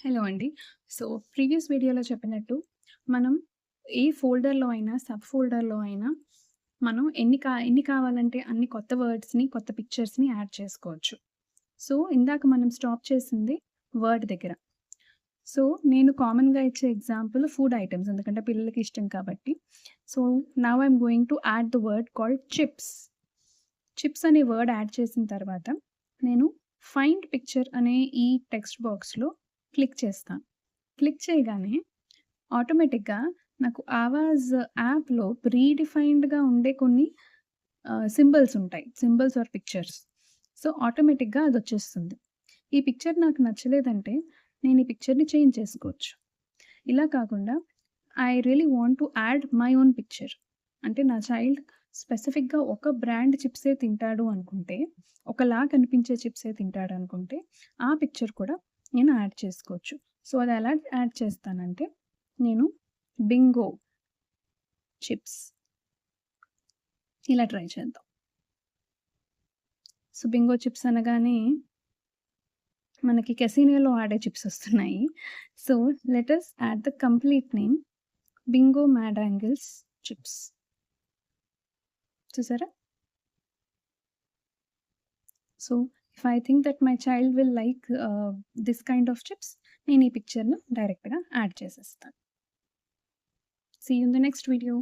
Hello అండి. So, previous వీడియోలో చెప్పినట్టు మనం ఏ ఫోల్డర్‌లో అయినా, సబ్ ఫోల్డర్‌లో అయినా మనం ఎన్ని కావాలంటే అన్ని కొత్త వర్డ్స్‌ని, కొత్త పిక్చర్స్‌ని యాడ్ చేసుకోవచ్చు. సో, ఇందాక మనం స్టాప్ చేసింది వర్డ్ దగ్గర. సో, నేను కామన్‌గా ఇచ్చే ఎగ్జాంపుల్ ఫుడ్ ఐటెమ్స్ ఎందుకంటే పిల్లలకి ఇష్టం కాబట్టి. So, now I am going to add the word called chips. Chips అనే వర్డ్ యాడ్ చేసిన తర్వాత నేను ఫైండ్ పిక్చర్ అనే ఈ టెక్స్ట్ బాక్స్‌లో క్లిక్ చేస్తాను. క్లిక్ చేయగానే ఆటోమేటిక్‌గా నాకు 'ఆవాజ్' యాప్‌లో ప్రీ డిఫైన్డ్‌గా ఉండే కొన్ని సింబల్స్ ఉంటాయి. Symbols are pictures. సో, ఆటోమేటిక్‌గా అదొచ్చేస్తుంది. ఈ పిక్చర్ నాకు నచ్చలేదంటే నేను ఈ పిక్చర్‌ని చేంజ్ చేసుకోవచ్చు. ఇలా కాకుండా I really want to add my own picture. అంటే నా చైల్డ్ స్పెసిఫిక్‌గా ఒక బ్రాండ్ చిప్సే తింటాడు అనుకుంటే, ఒకలా కనిపించే చిప్సే తింటాడనుకుంటే, ఆ పిక్చర్ కూడా నేను యాడ్ చేసుకోవచ్చు. సో, అది ఎలా యాడ్ చేస్తానంటే, నేను బింగో చిప్స్ ఇలా ట్రై చేద్దాం. సో, బింగో చిప్స్ అనగానే మనకి కెసినోలో ఆడే చిప్స్ ఒస్తున్నాయి. So, let us add the complete name bingo mad angles chips. చూసారా? So, if I think that my child will like this kind of chips నేను ఈ పిక్చర్‌ను డైరెక్ట్‌గా యాడ్ చేసేస్తాను. See you in the next video.